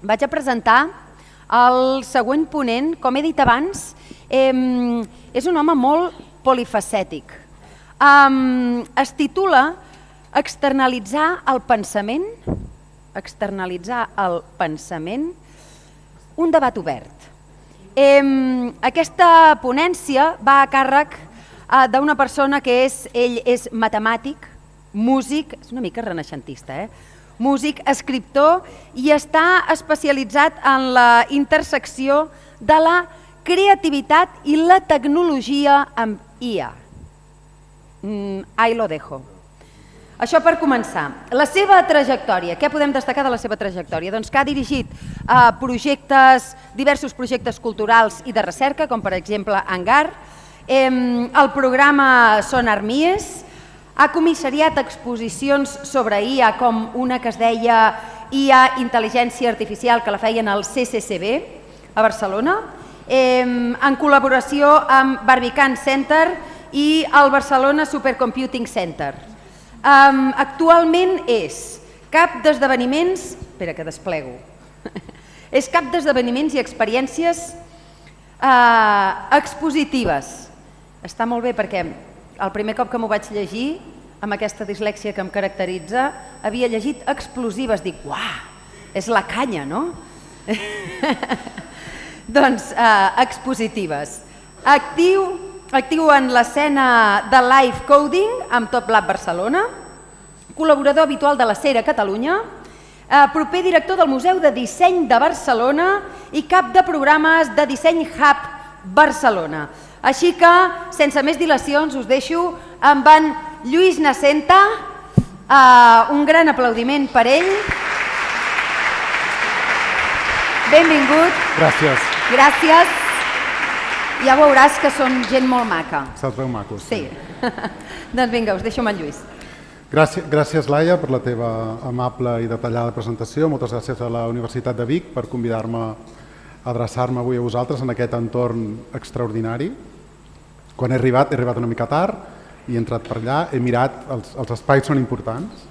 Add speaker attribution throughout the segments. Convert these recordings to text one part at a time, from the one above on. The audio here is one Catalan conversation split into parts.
Speaker 1: vaig a presentar el següent ponent. Com he dit abans, és un home molt polifacètic. Es titula Externalitzar el pensament, un debat obert. Aquesta ponència va a càrrec d'una persona que ell és matemàtic, músic, és una mica renaixentista, músic, escriptor, i està especialitzat en la intersecció de la creativitat i la tecnologia amb IA. Ahí lo dejo. Això per començar. La seva trajectòria, què podem destacar de la seva trajectòria? Doncs que ha dirigit diversos projectes culturals i de recerca, com per exemple Hangar, el programa Sonar Mies, ha comissariat exposicions sobre IA, com una que es deia IA Intel·ligència Artificial, que la feien al CCCB a Barcelona, en col·laboració amb Barbican Center i el Barcelona Supercomputing Center. Actualment és cap d'esdeveniments... Espera, que desplego. És cap d'esdeveniments i experiències expositives. Està molt bé perquè el primer cop que m'ho vaig llegir, amb aquesta dislèxia que em caracteritza, havia llegit explosives. Dic, uah, és la canya, no? Doncs expositives. Actiu en l'escena de live coding amb Top Lab Barcelona, col·laborador habitual de la SER a Catalunya, proper director del Museu de Disseny de Barcelona i cap de programes de Disseny Hub Barcelona. Així que, sense més dilacions, us deixo amb en Lluís Nacenta. Un gran aplaudiment per ell. Benvingut.
Speaker 2: Gràcies.
Speaker 1: Gràcies. Ja veuràs que són gent molt maca.
Speaker 2: Se'ls veu macos.
Speaker 1: Sí. Doncs vinga, us deixo amb en Lluís.
Speaker 2: Gràcies, Laia, per la teva amable i detallada presentació. Moltes gràcies a la Universitat de Vic per convidar-me a adreçar-me avui a vosaltres en aquest entorn extraordinari. Quan he arribat una mica tard i he entrat per allà, he mirat, els espais són importants,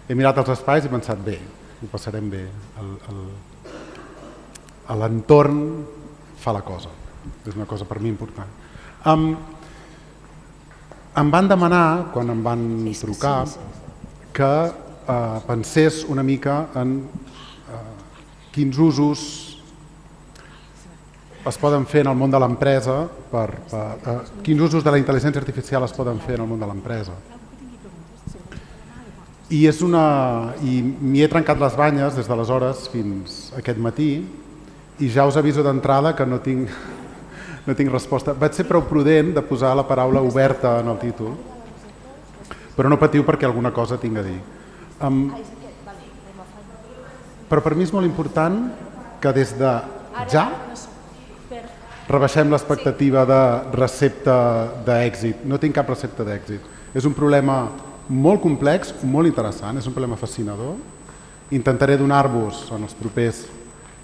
Speaker 2: he mirat els espais i he pensat, bé, ho passarem bé. L'entorn fa la cosa. És una cosa per mi important. Em van demanar, quan em van trucar, que pensés una mica en quins usos es poden fer en el món de l'empresa, quins usos de la intel·ligència artificial es poden fer en el món de l'empresa. I m'hi he trencat les banyes des d'aleshores fins aquest matí i ja us aviso d'entrada que no tinc resposta. Vaig ser prou prudent de posar la paraula oberta en el títol, però no patiu perquè alguna cosa tinc a dir. Però per mi és molt important que des de ja rebaixem l'expectativa de recepta d'èxit. No tinc cap recepta d'èxit. És un problema molt complex, molt interessant, és un problema fascinador. Intentaré donar-vos en els propers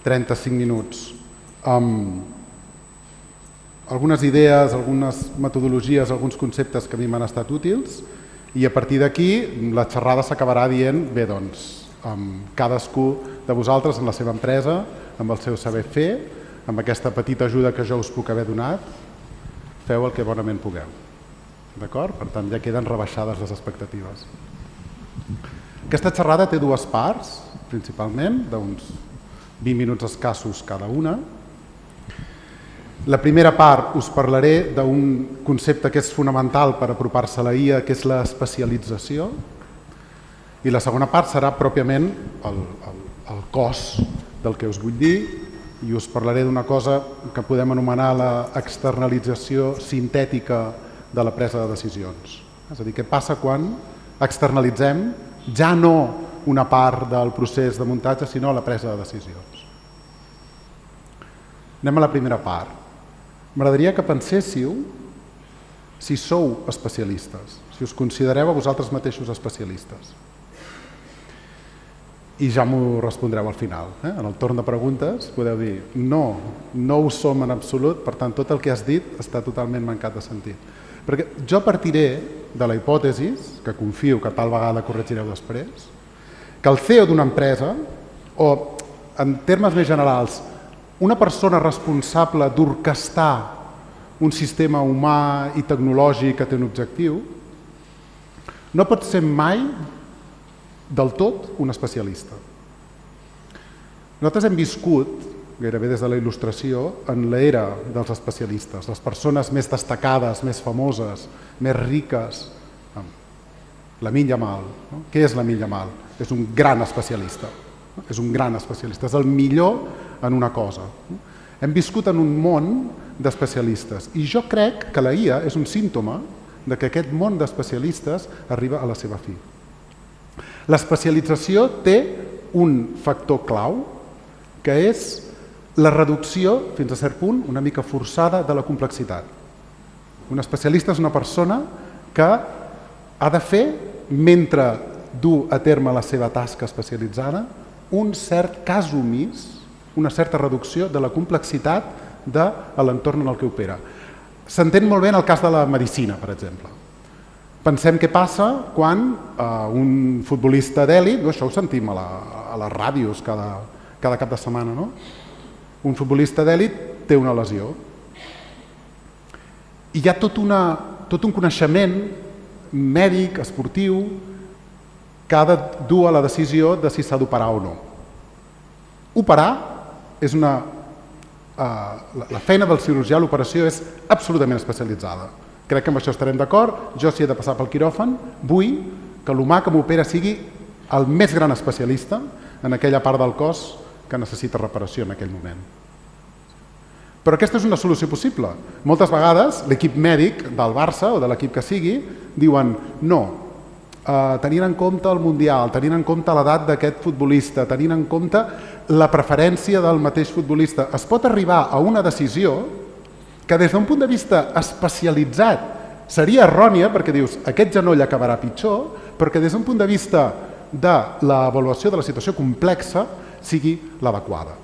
Speaker 2: 35 minuts algunes idees, algunes metodologies, alguns conceptes que a mi m'han estat útils i a partir d'aquí la xerrada s'acabarà dient, bé, doncs, cadascú de vosaltres en la seva empresa, amb el seu saber fer, amb aquesta petita ajuda que jo us puc haver donat, feu el que bonament pugueu. D'acord? Per tant, ja queden rebaixades les expectatives. Aquesta xerrada té dues parts, principalment, d'uns 20 minuts escassos cada una. La primera part us parlaré d'un concepte que és fonamental per apropar-se a la IA, que és l'especialització, i la segona part serà pròpiament el cos del que us vull dir i us parlaré d'una cosa que podem anomenar l'externalització sintètica de la presa de decisions. És a dir, què passa quan externalitzem ja no una part del procés de muntatge, sinó la presa de decisions. Anem a la primera part. M'agradaria que penséssiu si sou especialistes, si us considereu a vosaltres mateixos especialistes. I ja m'ho respondreu al final. En el torn de preguntes podeu dir no ho som en absolut, per tant tot el que has dit està totalment mancat de sentit. Perquè jo partiré de la hipòtesi, que confio que tal vegada corregireu després, que el CEO d'una empresa, o en termes més generals, una persona responsable d'orquestar un sistema humà i tecnològic que té un objectiu, no pot ser mai del tot un especialista. Nosaltres hem viscut, gairebé des de la Il·lustració, en l'era dels especialistes, les persones més destacades, més famoses, més riques. Lamine Yamal. No? Què és Lamine Yamal? És un gran especialista. És un gran especialista, és el millor en una cosa. Hem viscut en un món d'especialistes i jo crec que la IA és un símptoma de que aquest món d'especialistes arriba a la seva fi. L'especialització té un factor clau, que és la reducció, fins a cert punt, una mica forçada de la complexitat. Un especialista és una persona que ha de fer, mentre du a terme la seva tasca especialitzada, un cert cas omís, una certa reducció de la complexitat de l'entorn en el que opera. S'entén molt bé en el cas de la medicina, per exemple. Pensem què passa quan un futbolista d'èlit, això ho sentim a les ràdios cada cap de setmana, no? Un futbolista d'èlit té una lesió i hi ha tot un coneixement mèdic, esportiu, que ha de dur a la decisió de si s'ha d'operar o no. Operar és la feina del cirurgià, l'operació és absolutament especialitzada. Crec que amb això estarem d'acord. Jo, si he de passar pel quiròfan, vull que l'humà que m'opera sigui el més gran especialista en aquella part del cos que necessita reparació en aquell moment. Però aquesta és una solució possible. Moltes vegades l'equip mèdic del Barça o de l'equip que sigui diuen no, tenint en compte el Mundial, tenint en compte l'edat d'aquest futbolista, tenint en compte la preferència del mateix futbolista, es pot arribar a una decisió que des d'un punt de vista especialitzat seria errònia perquè dius aquest genoll acabarà pitjor, però que des d'un punt de vista de l'avaluació de la situació complexa sigui l'adequada.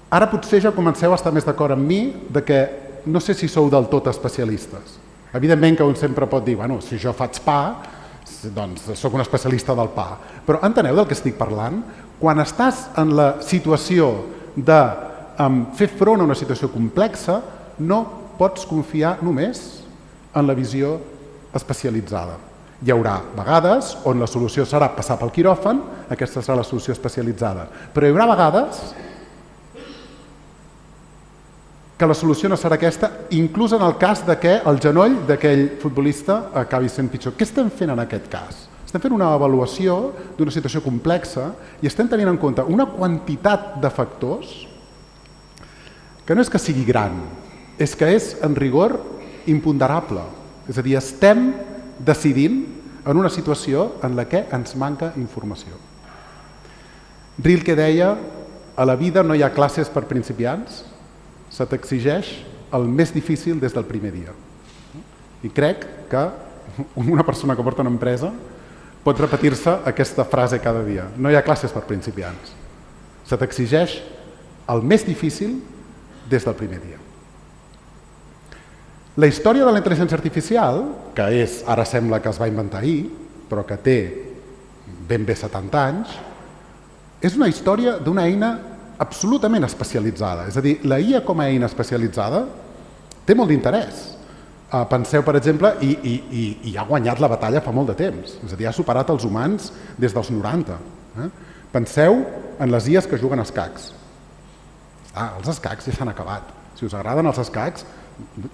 Speaker 2: Ara potser ja comenceu a estar més d'acord amb mi de que no sé si sou del tot especialistes. Evidentment que un sempre pot dir, bueno, si jo faig pa, doncs sóc un especialista del pa. Però enteneu del que estic parlant? Quan estàs en la situació de fer front a una situació complexa, no pots confiar només en la visió especialitzada. Hi haurà vegades on la solució serà passar pel quiròfan, aquesta serà la solució especialitzada. Però hi haurà vegades que la solució no serà aquesta, inclús en el cas de que el genoll d'aquell futbolista acabi sent pitjor. Què estem fent en aquest cas? Estem fent una avaluació d'una situació complexa i estem tenint en compte una quantitat de factors que no és que sigui gran, és que és, en rigor, imponderable. És a dir, estem decidint en una situació en la que ens manca informació. Rilke deia, a la vida no hi ha classes per principiants, se t'exigeix el més difícil des del primer dia. I crec que una persona que porta una empresa pot repetir-se aquesta frase cada dia. No hi ha classes per principiants. Se t'exigeix el més difícil des del primer dia. La història de la intel·ligència artificial, que és, ara sembla que es va inventar ahir, però que té ben bé 70 anys, és una història d'una eina absolutament especialitzada. És a dir, la IA com a eina especialitzada té molt d'interès. Penseu, per exemple, i ha guanyat la batalla fa molt de temps. És a dir, ha superat els humans des dels 90. Penseu en les IAs que juguen a escacs. Els escacs ja s'han acabat. Si us agraden els escacs,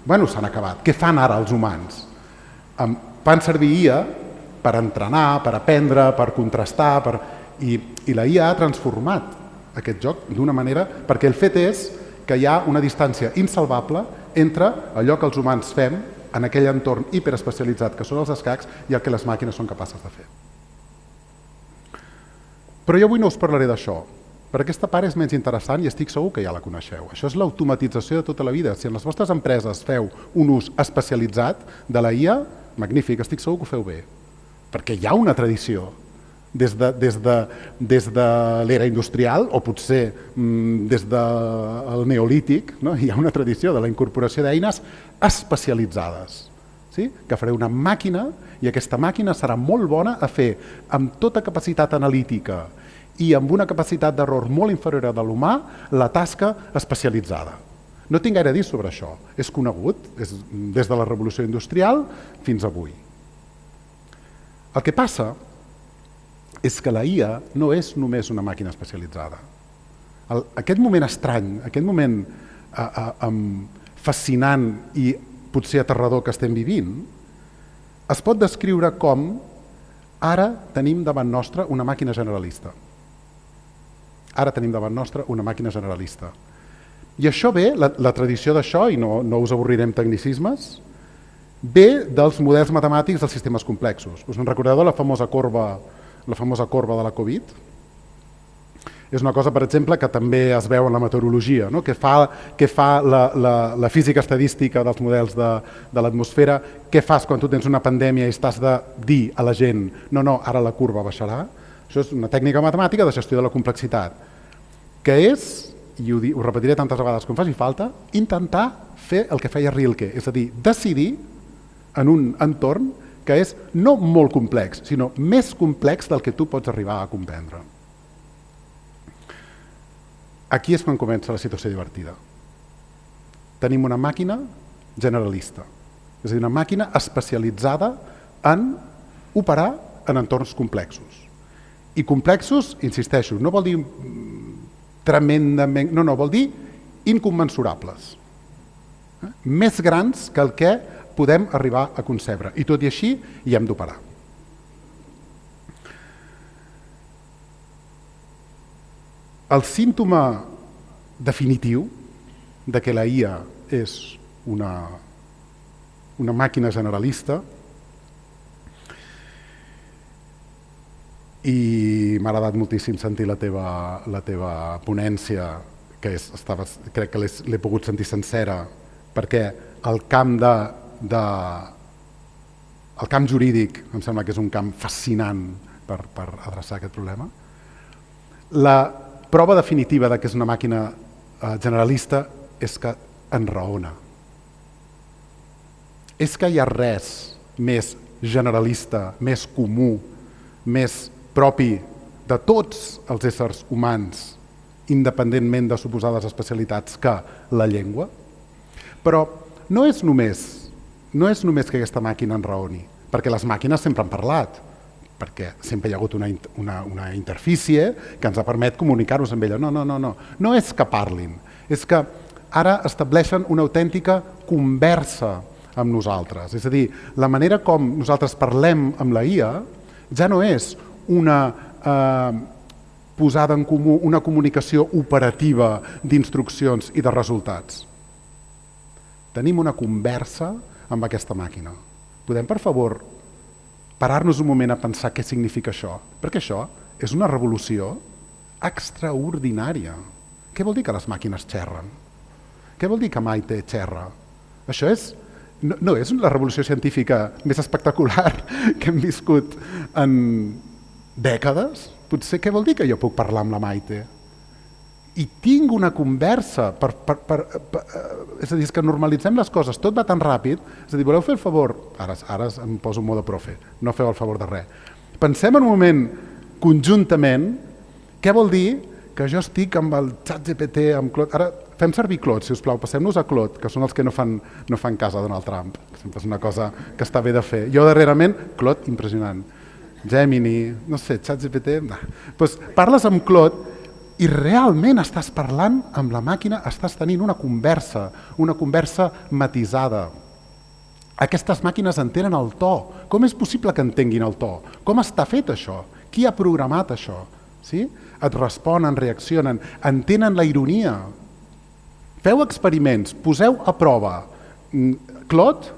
Speaker 2: bueno, s'han acabat. Què fan ara els humans? Fan servir IA per entrenar, per aprendre, per contrastar, i la IA ha transformat aquest joc d'una manera, perquè el fet és que hi ha una distància insalvable entre allò que els humans fem en aquell entorn hiperespecialitzat que són els escacs i el que les màquines són capaces de fer. Però jo avui no us parlaré d'això, perquè aquesta part és menys interessant i estic segur que ja la coneixeu. Això és l'automatització de tota la vida. Si en les vostres empreses feu un ús especialitzat de la IA, magnífic, estic segur que ho feu bé, perquè hi ha una tradició des de l'era industrial o potser des del neolític, no? Hi ha una tradició de la incorporació d'eines especialitzades, sí? Que faré una màquina i aquesta màquina serà molt bona a fer amb tota capacitat analítica i amb una capacitat d'error molt inferior a de l'humà la tasca especialitzada. No tinc gaire a dir sobre això, és conegut des de la revolució industrial fins avui. El que passa és que la IA no és només una màquina especialitzada. Aquest moment estrany, aquest moment fascinant i potser aterrador que estem vivint, es pot descriure com ara tenim davant nostre una màquina generalista. Ara tenim davant nostre una màquina generalista. I això ve, la tradició d'això, i no us avorrirem tecnicismes, ve dels models matemàtics dels sistemes complexos. Us en recordeu de la famosa corba de la Covid? És una cosa, per exemple, que també es veu en la meteorologia, no? que fa la física estadística dels models de l'atmosfera. Què fas quan tu tens una pandèmia i estàs de dir a la gent no, ara la curva baixarà? Això és una tècnica matemàtica de gestió de la complexitat, que és, i ho repetiré tantes vegades com faci falta, intentar fer el que feia Rilke, és a dir, decidir en un entorn que és no molt complex, sinó més complex del que tu pots arribar a comprendre. Aquí és quan comença la situació divertida. Tenim una màquina generalista, és a dir, una màquina especialitzada en operar en entorns complexos. I complexos, insisteixo, no vol dir tremendament, no, vol dir incommensurables. Més grans que el que podem arribar a concebre. I tot i així hi hem d'operar. El símptoma definitiu de que la IA és una màquina generalista, i m'ha agradat moltíssim sentir la teva ponència, que crec que l'he pogut sentir sencera, perquè el camp jurídic em sembla que és un camp fascinant per adreçar aquest problema. La prova definitiva que és una màquina generalista és que enraona. És que hi ha res més generalista, més comú, més propi de tots els éssers humans, independentment de suposades especialitats, que la llengua. Però no és només que aquesta màquina enraoni, perquè les màquines sempre han parlat, perquè sempre hi ha hagut una interfície que ens ha permès comunicar-nos amb ella. No és que parlin, és que ara estableixen una autèntica conversa amb nosaltres. És a dir, la manera com nosaltres parlem amb la IA ja no és una posada en comú, una comunicació operativa d'instruccions i de resultats. Tenim una conversa amb aquesta màquina. Podem, per favor, parar-nos un moment a pensar què significa això? Perquè això és una revolució extraordinària. Què vol dir que les màquines xerren? Què vol dir que Maite xerra? Això no és la revolució científica més espectacular que hem viscut en dècades? Potser què vol dir que jo puc parlar amb la Maite? I tinc una conversa, és a dir, que normalitzem les coses, tot va tan ràpid, és a dir, voleu fer el favor, ara em poso en mode profe, no feu el favor de res. Pensem en un moment conjuntament què vol dir que jo estic amb el ChatGPT, amb Claude. Ara fem servir Claude, si us plau, passem-nos a Claude, que són els que no fan cas a Donald Trump, sempre és una cosa que està bé de fer. Jo darrerament, Claude, impressionant. Gemini, no sé, ChatGPT, doncs parles amb Claude i realment estàs parlant amb la màquina, estàs tenint una conversa matisada. Aquestes màquines entenen el to. Com és possible que entenguin el to? Com està fet això? Qui ha programat això? Sí? Et responen, reaccionen, entenen la ironia. Feu experiments, poseu a prova Claude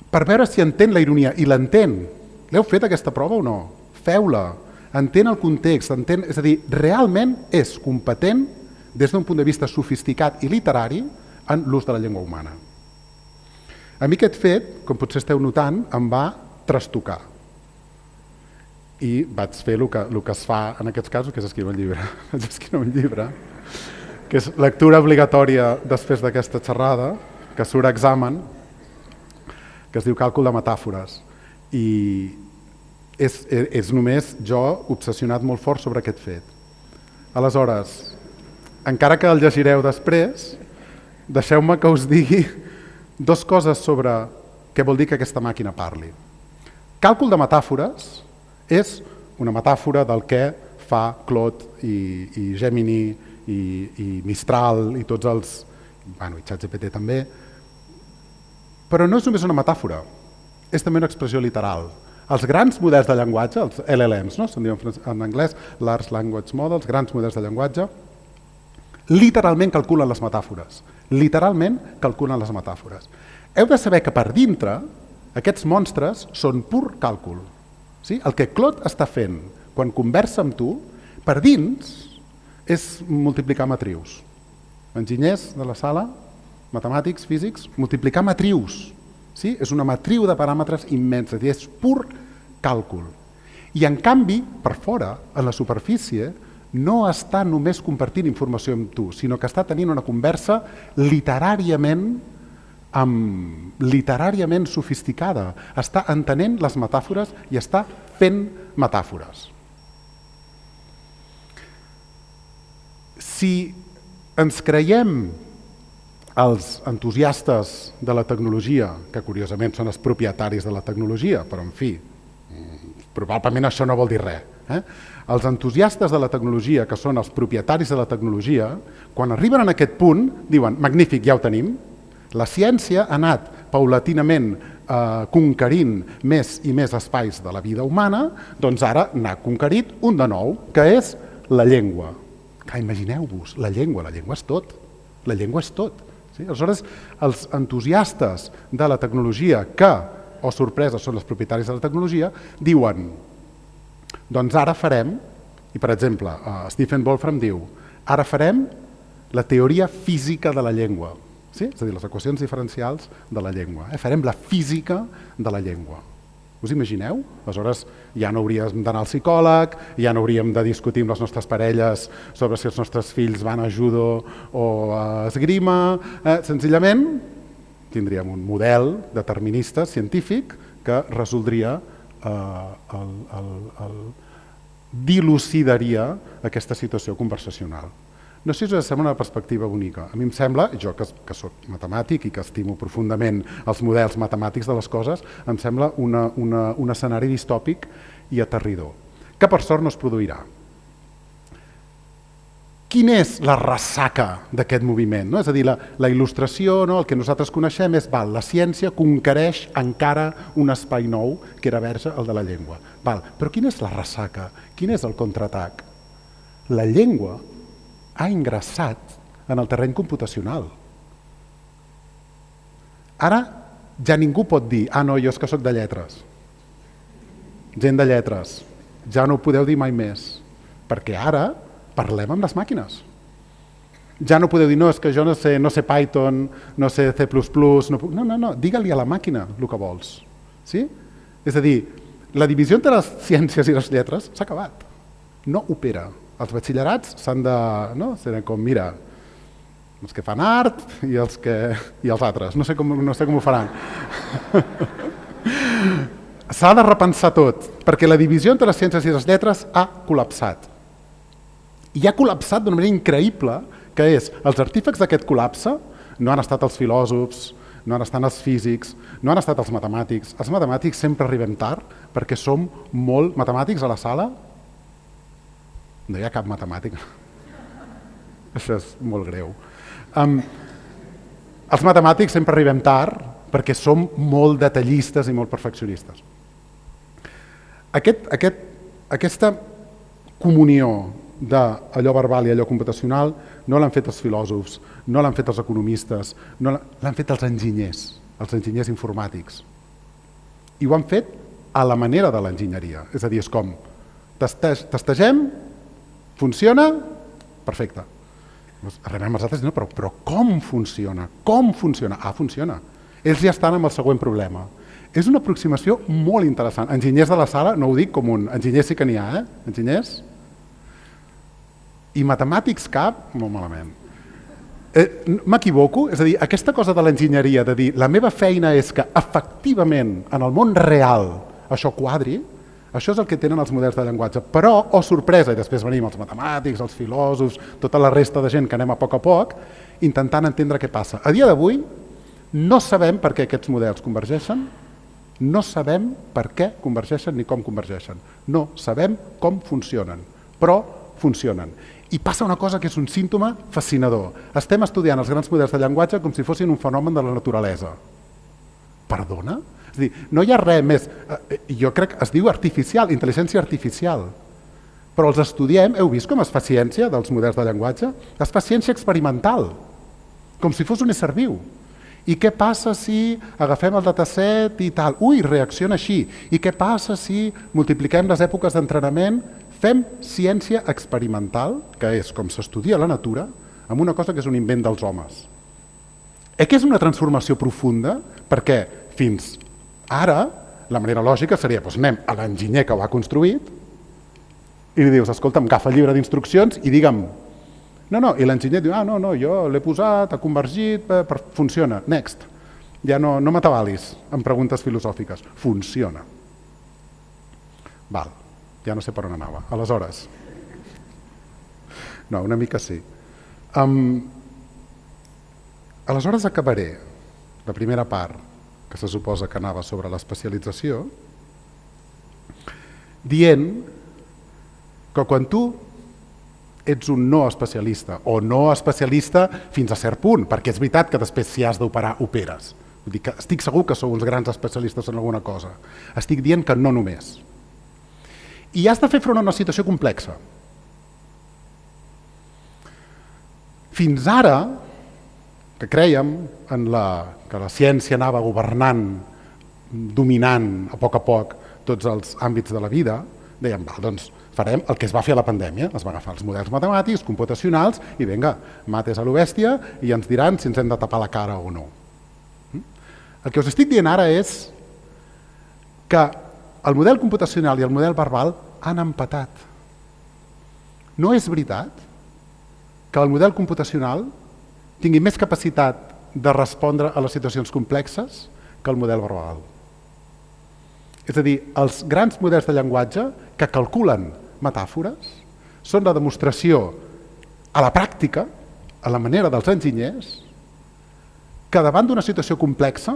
Speaker 2: per veure si entén la ironia, i l'entén. L'heu fet aquesta prova o no? Feu-la. Entén el context, és a dir, realment és competent des d'un punt de vista sofisticat i literari en l'ús de la llengua humana. A mi aquest fet, com potser esteu notant, em va trastocar. I vaig fer el que es fa en aquests casos, que és escriure un llibre. Vaig escriure un llibre, que és lectura obligatòria després d'aquesta xerrada, que surt a examen, que es diu Càlcul de metàfores. I és només jo obsessionat molt fort sobre aquest fet. Aleshores, encara que el llegireu després, deixeu-me que us digui dues coses sobre què vol dir que aquesta màquina parli. Càlcul de metàfores és una metàfora del que fa Claude i Gemini i Mistral i tots els... i ChatGPT també. Però no és només una metàfora, és també una expressió literal. Els grans models de llenguatge, els LLMs, no? Se'n diuen en anglès, Large Language Models, grans models de llenguatge, literalment calculen les metàfores. Literalment calculen les metàfores. Heu de saber que per dintre aquests monstres són pur càlcul. Sí? El que Claude està fent quan conversa amb tu, per dins, és multiplicar matrius. Enginyers de la sala, matemàtics, físics, multiplicar matrius. Sí? És una matriu de paràmetres immensa, és pur càlcul. I en canvi, per fora, a la superfície, no està només compartint informació amb tu, sinó que està tenint una conversa literàriament sofisticada. Està entenent les metàfores i està fent metàfores. Si ens creiem els entusiastes de la tecnologia, que curiosament són els propietaris de la tecnologia, però en fi, probablement això no vol dir res. Els entusiastes de la tecnologia, que són els propietaris de la tecnologia, quan arriben a aquest punt, diuen, magnífic, ja ho tenim. La ciència ha anat paulatinament conquerint més i més espais de la vida humana, doncs ara n'ha conquerit un de nou, que és la llengua. Imagineu-vos, la llengua és tot. La llengua és tot. Aleshores, els entusiastes de la tecnologia que, oh sorpresa, són els propietaris de la tecnologia, diuen, doncs ara farem, i per exemple, Stephen Wolfram diu, ara farem la teoria física de la llengua, és a dir, les equacions diferencials de la llengua. Farem la física de la llengua. Us imagineu? Aleshores, ja no hauríem d'anar al psicòleg, ja no hauríem de discutir amb les nostres parelles sobre si els nostres fills van a judo o a esgrima. Senzillament, tindríem un model determinista científic que resoldria, dilucidaria aquesta situació conversacional. No sé si us sembla una perspectiva bonica. A mi em sembla, jo que soc matemàtic i que estimo profundament els models matemàtics de les coses, em sembla un escenari distòpic i aterridor, que per sort no es produirà. Quina és la ressaca d'aquest moviment? És a dir, la il·lustració, el que nosaltres coneixem és la ciència conquereix encara un espai nou que era verge, el de la llengua. Però quina és la ressaca? Quin és el contraatac? La llengua ha ingressat en el terreny computacional. Ara ja ningú pot dir, no, jo és que soc de lletres. Gent de lletres, ja no ho podeu dir mai més, perquè ara parlem amb les màquines. Ja no podeu dir, no, és que jo no sé Python, no sé C++, no, digue-li a la màquina el que vols. És a dir, la divisió entre les ciències i les lletres s'ha acabat, no opera. Els batxillerats s'han de... Serà com, mira, els que fan art i els altres. No sé com ho faran. S'ha de repensar tot, perquè la divisió entre les ciències i les lletres ha col·lapsat. I ha col·lapsat d'una manera increïble, que és, els artífecs d'aquest col·lapse no han estat els filòsofs, no han estat els físics, no han estat els matemàtics. Els matemàtics sempre arribem tard, perquè som molt matemàtics a la sala. No hi ha cap matemàtica. Això és molt greu. Els matemàtics sempre arribem tard perquè som molt detallistes i molt perfeccionistes. Aquesta comunió d'allò verbal i allò computacional no l'han fet els filòsofs, no l'han fet els economistes, l'han fet els enginyers informàtics. I ho han fet a la manera de l'enginyeria. És a dir, és com, testegem, funciona? Perfecte. Arribem als altres i diuen, però com funciona? Com funciona? Funciona. Ells ja estan amb el següent problema. És una aproximació molt interessant. Enginyers de la sala, no ho dic com un... Enginyers sí que n'hi ha, Enginyers? I matemàtics cap? Molt malament. M'equivoco? És a dir, aquesta cosa de l'enginyeria, de dir, la meva feina és que efectivament en el món real això quadri, Això és el que tenen els models de llenguatge. Però, oh sorpresa, i després venim els matemàtics, els filòsofs, tota la resta de gent que anem a poc, intentant entendre què passa. A dia d'avui no sabem per què aquests models convergeixen, no sabem per què convergeixen ni com convergeixen. No sabem com funcionen, però funcionen. I passa una cosa que és un símptoma fascinador. Estem estudiant els grans models de llenguatge com si fossin un fenomen de la naturalesa. Perdona? És a dir, no hi ha res més, jo crec que es diu artificial, intel·ligència artificial, però els estudiem, heu vist com es fa ciència dels models de llenguatge? Es fa ciència experimental, com si fos un ésser viu. I què passa si agafem el dataset i tal? Ui, reacciona així. I què passa si multipliquem les èpoques d'entrenament? Fem ciència experimental, que és com s'estudia la natura, amb una cosa que és un invent dels homes. Que és una transformació profunda, perquè fins ara la manera lògica seria, doncs anem a l'enginyer que ho ha construït i li dius, escolta'm, agafa el llibre d'instruccions i digue'm, no, i l'enginyer diu, no, jo l'he posat, ha convergit, funciona, next. Ja no m'atabalis amb preguntes filosòfiques, funciona. Val, ja no sé per on anava. Aleshores, no, una mica sí. Aleshores acabaré la primera part, que se suposa que anava sobre l'especialització, dient que quan tu ets un no especialista, o no especialista fins a cert punt, perquè és veritat que després si has d'operar, operes. Vull dir que estic segur que sou uns grans especialistes en alguna cosa. Estic dient que no només. I has de fer front a una situació complexa. Fins ara, que crèiem que la ciència anava governant, dominant a poc tots els àmbits de la vida, dèiem, doncs farem el que es va fer a la pandèmia, es va agafar els models matemàtics, computacionals, i vinga, mates a lo bèstia i ens diran si ens hem de tapar la cara o no. El que us estic dient ara és que el model computacional i el model verbal han empatat. No és veritat que el model computacional tingui més capacitat de respondre a les situacions complexes que el model verbal. És a dir, els grans models de llenguatge que calculen metàfores són la demostració a la pràctica, a la manera dels enginyers, que davant d'una situació complexa,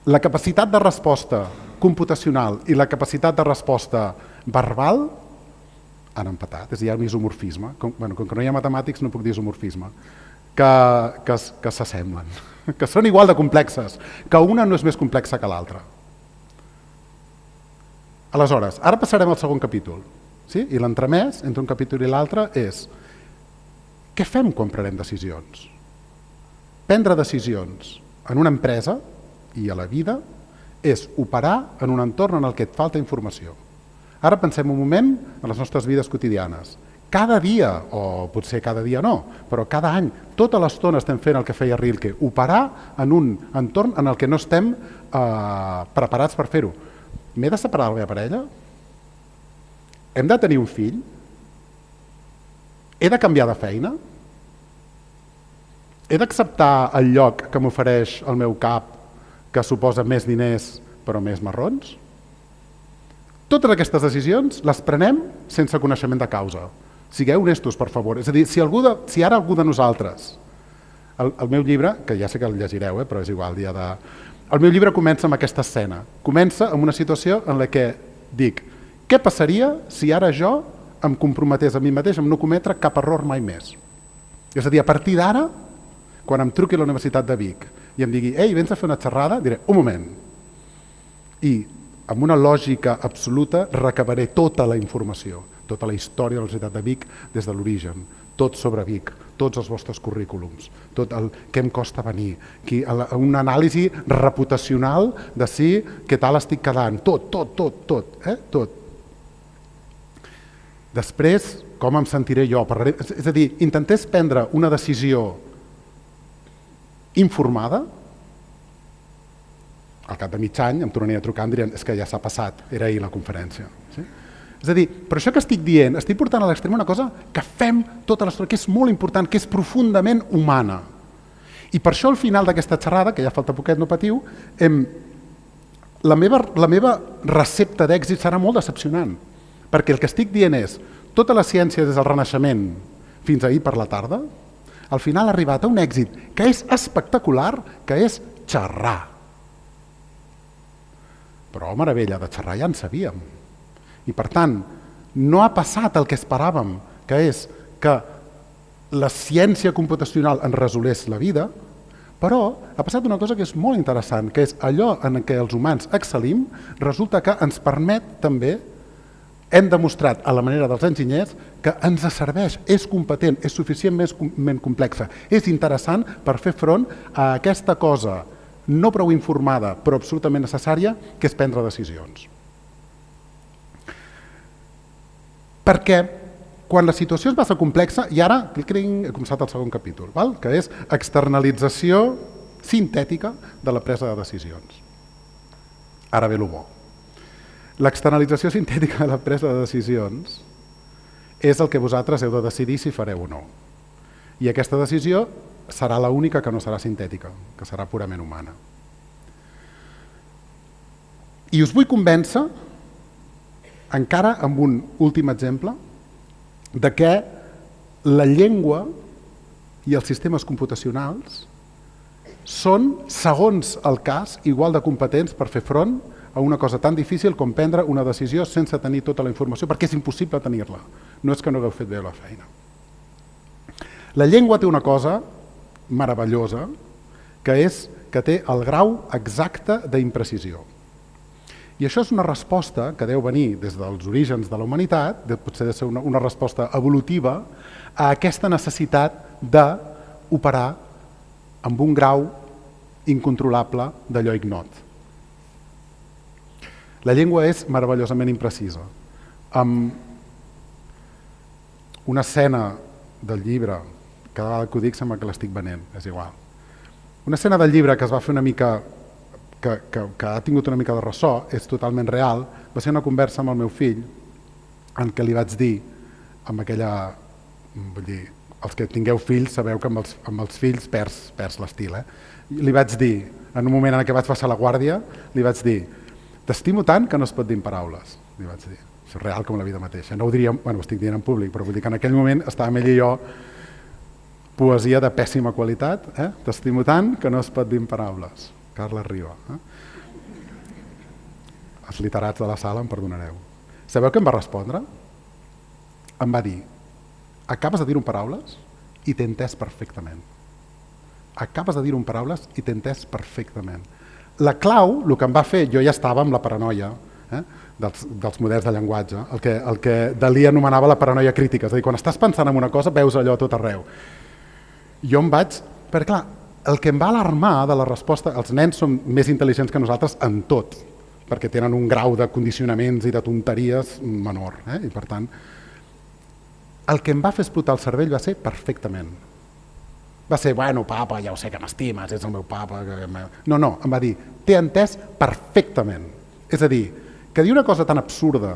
Speaker 2: la capacitat de resposta computacional i la capacitat de resposta verbal han empatat. És a dir, hi ha un isomorfisme. Com que no hi ha matemàtics no puc dir isomorfisme. Que s'assemblen, que són igual de complexes, que una no és més complexa que l'altra. Aleshores, ara passarem al segon capítol, sí? I l'entremès entre un capítol i l'altre és què fem quan prenem decisions? Prendre decisions en una empresa i a la vida és operar en un entorn en el que et falta informació. Ara pensem un moment en les nostres vides quotidianes. Cada dia, o potser cada dia no, però cada any, tota l'estona estem fent el que feia Rilke, operar en un entorn en el que no estem preparats per fer-ho. M'he de separar de la meva parella? Hem de tenir un fill? He de canviar de feina? He d'acceptar el lloc que m'ofereix el meu cap, que suposa més diners però més marrons? Totes aquestes decisions les prenem sense coneixement de causa. Sigueu honestos, per favor. És a dir, si ara algú de nosaltres... El meu llibre, que ja sé que el llegireu, però és igual, el meu llibre comença amb aquesta escena. Comença amb una situació en la que dic què passaria si ara jo em comprometés a mi mateix amb no cometre cap error mai més? És a dir, a partir d'ara, quan em truqui a la Universitat de Vic i em digui, ei, vens a fer una xerrada, diré, un moment. I amb una lògica absoluta recabaré tota la informació, tota la història de la Universitat de Vic des de l'origen, tot sobre Vic, tots els vostres currículums, tot el que em costa venir, una anàlisi reputacional de si què tal estic quedant, tot. Després, com em sentiré jo? És a dir, intentés prendre una decisió informada, al cap de mig any em tornaria a trucar i em dirien és que ja s'ha passat, era ahir la conferència. Sí? És a dir, per això que estic dient, estic portant a l'extrem una cosa que fem tota l'estona, que és molt important, que és profundament humana. I per això al final d'aquesta xerrada, que ja falta poquet, no patiu, la meva recepta d'èxit serà molt decepcionant, perquè el que estic dient és tota la ciència des del Renaixement fins ahir per la tarda, al final ha arribat a un èxit que és espectacular, que és xerrar. Però, meravella, de xerrar ja en sabíem. I, per tant, no ha passat el que esperàvem, que és que la ciència computacional ens resolés la vida, però ha passat una cosa que és molt interessant, que és allò en què els humans excel·lim, resulta que ens permet també, hem demostrat a la manera dels enginyers, que ens serveix, és competent, és suficientment complexa, és interessant per fer front a aquesta cosa no prou informada, però absolutament necessària, que és prendre decisions. Perquè quan la situació es va fer complexa, i ara he començat el segon capítol, que és externalització sintètica de la presa de decisions. Ara ve el bo. L'externalització sintètica de la presa de decisions és el que vosaltres heu de decidir si fareu o no. I aquesta decisió serà l'única que no serà sintètica, que serà purament humana. I us vull convèncer, encara amb un últim exemple, de que la llengua i els sistemes computacionals són, segons el cas, igual de competents per fer front a una cosa tan difícil com prendre una decisió sense tenir tota la informació, perquè és impossible tenir-la. No és que no hagueu fet bé la feina. La llengua té una cosa meravellosa, que és que té el grau exacte d'imprecisió. I això és una resposta que deu venir des dels orígens de la humanitat, potser de ser una resposta evolutiva, a aquesta necessitat d'operar amb un grau incontrolable d'allò ignot. La llengua és meravellosament imprecisa. Una escena del llibre, cada vegada que ho dic sembla que l'estic venent, és igual. Una escena del llibre que es va fer una mica, que ha tingut una mica de ressò, és totalment real, va ser una conversa amb el meu fill en què li vaig dir, amb aquella, vull dir, els que tingueu fills sabeu que amb els fills perds l'estil. Li vaig dir, en un moment en què vaig passar la guàrdia, li vaig dir: t'estimo tant que no es pot dir en paraules, li vaig dir. Això és real com la vida mateixa. No ho diria, bueno, ho estic dient en públic, però vull dir que en aquell moment estàvem ell i jo, poesia de pèssima qualitat, t'estimo tant que no es pot dir en paraules. Carles Riba. Els literats de la sala em perdonareu. Sabeu què em va respondre? Em va dir: acabes de dir-ho en paraules i t'he entès perfectament. Acabes de dir-ho en paraules i t'he entès perfectament. La clau, el que em va fer, jo ja estava amb la paranoia dels models de llenguatge, el que Dalí anomenava la paranoia crítica, és a dir, quan estàs pensant en una cosa veus allò a tot arreu. Jo em vaig... Perquè clar, el que em va alarmar de la resposta, els nens són més intel·ligents que nosaltres en tot, perquè tenen un grau de condicionaments i de tonteries menor, i per tant, el que em va fer explotar el cervell va ser perfectament. Va ser, bueno, papa, ja ho sé que m'estimes, ets el meu papa... No, em va dir, t'he entès perfectament. És a dir, que dir una cosa tan absurda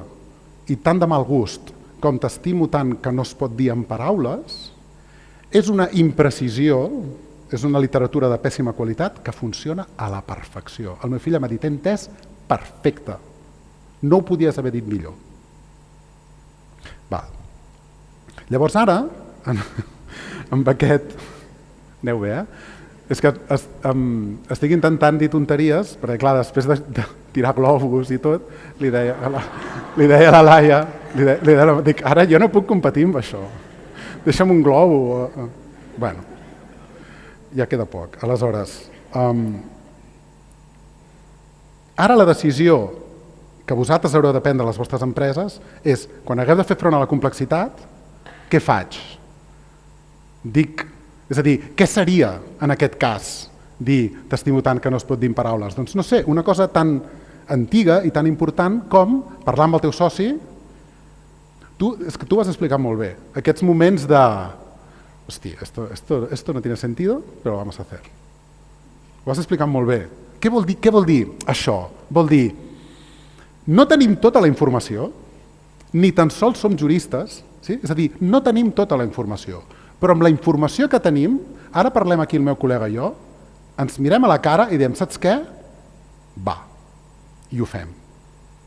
Speaker 2: i tan de mal gust com t'estimo tant que no es pot dir en paraules és una imprecisió, és una literatura de pèssima qualitat que funciona a la perfecció. El meu fill m'ha dit, t'he entès perfecte. No ho podies haver dit millor. Llavors ara, amb aquest... Aneu bé, És que estic intentant dir tonteries, perquè clar, després de tirar globus i tot, li deia a la Laia, dic, ara jo no puc competir amb això, deixa'm un globo. Bueno, ja queda poc. Aleshores, ara la decisió que vosaltres haureu de prendre a les vostres empreses és, quan hagueu de fer front a la complexitat, què faig? És a dir, què seria en aquest cas dir t'estimo tant que no es pot dir en paraules? Doncs no sé, una cosa tan antiga i tan important com parlar amb el teu soci. És que tu ho has explicat molt bé, aquests moments de hòstia, esto no tiene sentido, però vamos a hacer. Ho has explicat molt bé. Què vol dir això? Vol dir, no tenim tota la informació, ni tan sols som juristes, sí? És a dir, no tenim tota la informació, però amb la informació que tenim, ara parlem aquí el meu col·lega i jo, ens mirem a la cara i diem, saps què? Va. I ho fem.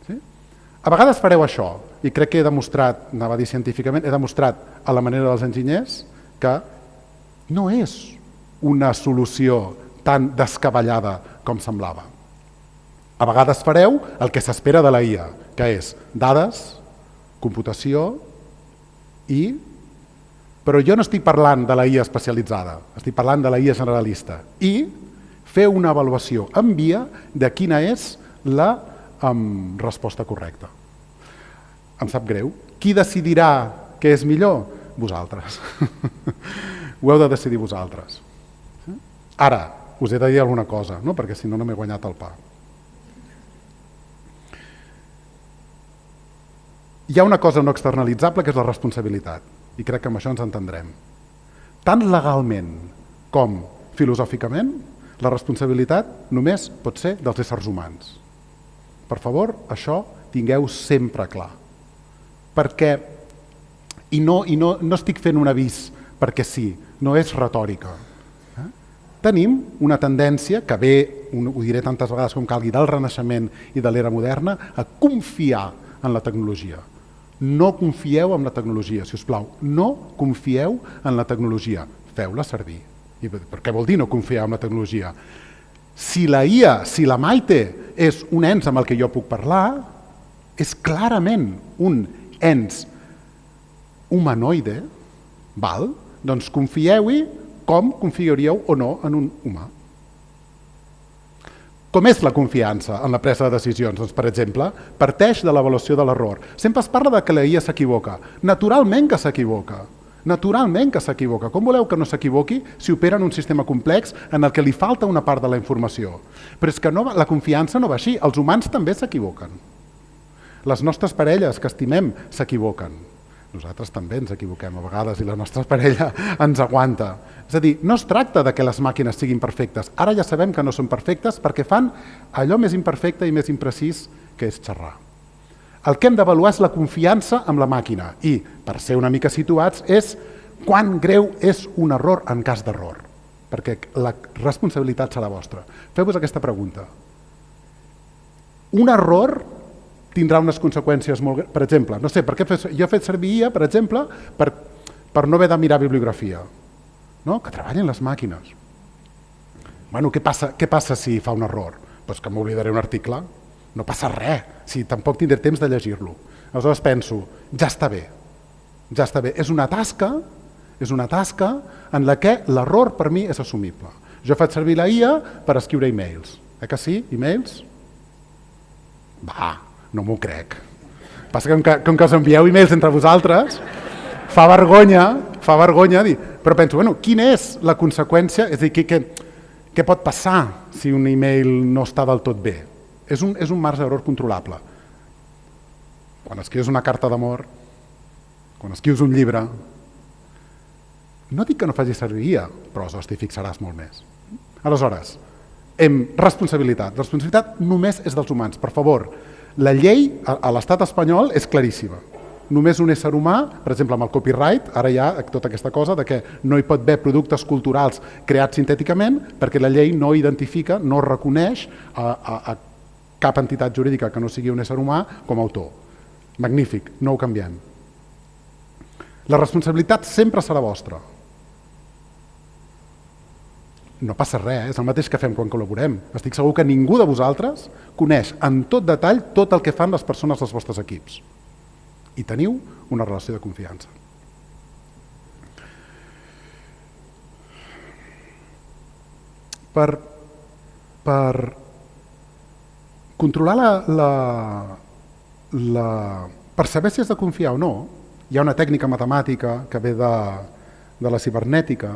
Speaker 2: Sí? A vegades fareu això, i crec que he demostrat, anava a dir científicament, he demostrat a la manera dels enginyers que no és una solució tan descabellada com semblava. A vegades fareu el que s'espera de la IA, que és dades, computació però jo no estic parlant de la IA especialitzada, estic parlant de la IA generalista i fer una avaluació en via de quina és la resposta correcta. Em sap greu. Qui decidirà què és millor? Vosaltres. Ho heu de decidir vosaltres. Ara, us he de dir alguna cosa, no? Perquè si no, no m'he guanyat el pa. Hi ha una cosa no externalitzable que és la responsabilitat, i crec que amb això ens entendrem. Tant legalment com filosòficament, la responsabilitat només pot ser dels éssers humans. Per favor, això tingueu sempre clar. Perquè, i no estic fent un avís perquè sí, no és retòrica. Tenim una tendència que ve, ho diré tantes vegades com calgui, del Renaixement i de l'era moderna, a confiar en la tecnologia. No confieu en la tecnologia, si us plau. No confieu en la tecnologia. Feu-la servir. I per què vol dir no confiar en la tecnologia? Si la IA, si la Maite és un ens amb el que jo puc parlar, és clarament un ens humanoide, val? Doncs confieu-hi com confiaríeu o no en un humà. Com és la confiança en la presa de decisions? Doncs, per exemple, parteix de l'avaluació de l'error. Sempre es parla de que la IA s'equivoca. Naturalment que s'equivoca. Naturalment que s'equivoca. Com voleu que no s'equivoqui si opera en un sistema complex en el que li falta una part de la informació? Però és que la confiança no va així. Els humans també s'equivoquen. Les nostres parelles que estimem s'equivoquen. Nosaltres també ens equivoquem a vegades i la nostra parella ens aguanta. És a dir, no es tracta de que les màquines siguin perfectes. Ara ja sabem que no són perfectes perquè fan allò més imperfecte i més imprecís que és xerrar. El que hem d'avaluar és la confiança amb la màquina i, per ser una mica situats, és quan greu és un error en cas d'error. Perquè la responsabilitat serà vostra. Feu-vos aquesta pregunta. Un error tindrà unes conseqüències molt... Per exemple, no sé, jo he fet servir IA, per exemple, per no haver de mirar bibliografia. No? Que treballin les màquines. Bueno, què passa si fa un error? Doncs que m'oblidaré un article. No passa res, si tampoc tindré temps de llegir-lo. Aleshores penso, ja està bé. Ja està bé. És una tasca en la que l'error per mi és assumible. Jo faig servir la IA per escriure e-mails. Que sí? E-mails? Va, no m'ho crec. Passa que com que us envieu e-mails entre vosaltres, fa vergonya dir... Però penso, bueno, quina és la conseqüència? És a dir, què pot passar si un e-mail no està del tot bé? És un marge d'error controlable. Quan escrius una carta d'amor, quan escrius un llibre, no dic que no facis servir IA, però t'hi fixaràs molt més. Aleshores, responsabilitat. La responsabilitat només és dels humans. Per favor, la llei a l'estat espanyol és claríssima. Només un ésser humà, per exemple amb el copyright, ara hi ha tota aquesta cosa de que no hi pot haver productes culturals creats sintèticament perquè la llei no identifica, no reconeix a cap entitat jurídica que no sigui un ésser humà com a autor. Magnífic, no ho canviem. La responsabilitat sempre serà vostra. No passa res, és el mateix que fem quan col·laborem. Estic segur que ningú de vosaltres coneix en tot detall tot el que fan les persones dels vostres equips. I teniu una relació de confiança. Per controlar per saber si has de confiar o no, hi ha una tècnica matemàtica que ve de la cibernètica,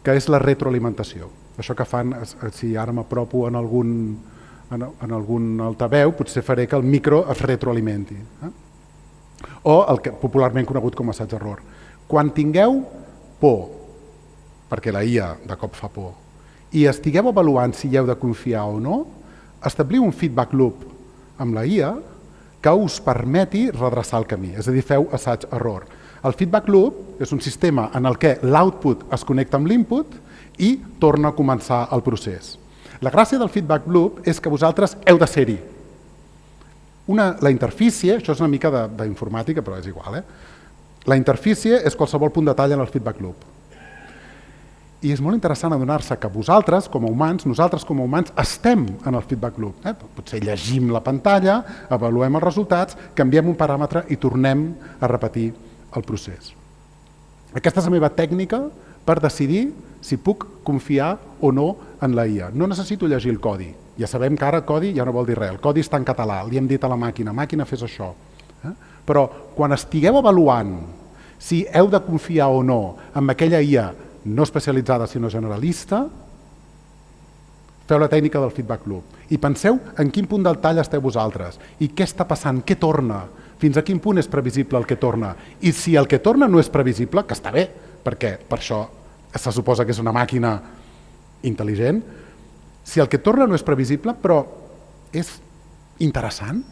Speaker 2: que és la retroalimentació. Això que fan, si ara m'apropo en algun altaveu, potser faré que el micro es retroalimenti. O el que popularment conegut com a assaig-error. Quan tingueu por, perquè la IA de cop fa por, i estigueu avaluant si hi heu de confiar o no, establiu un feedback loop amb la IA que us permeti redreçar el camí, és a dir, feu assaig-error. El feedback loop és un sistema en el que l'output es connecta amb l'input i torna a començar el procés. La gràcia del feedback loop és que vosaltres heu de ser-hi. La interfície, això és una mica d'informàtica, però és igual, La interfície és qualsevol punt de tall en el feedback loop. I és molt interessant adonar-se que nosaltres com a humans, estem en el feedback loop. Potser llegim la pantalla, avaluem els resultats, canviem un paràmetre i tornem a repetir el procés. Aquesta és la meva tècnica per decidir si puc confiar o no en la IA. No necessito llegir el codi. Ja sabem que ara codi ja no vol dir res. El codi està en català, li hem dit a la màquina, fes això. Però quan estigueu avaluant si heu de confiar o no en aquella IA no especialitzada sinó generalista, feu la tècnica del feedback loop i penseu en quin punt del tall esteu vosaltres i què està passant, què torna, fins a quin punt és previsible el que torna. I si el que torna no és previsible, que està bé, perquè per això se suposa que és una màquina intel·ligent, si el que torna no és previsible, però és interessant,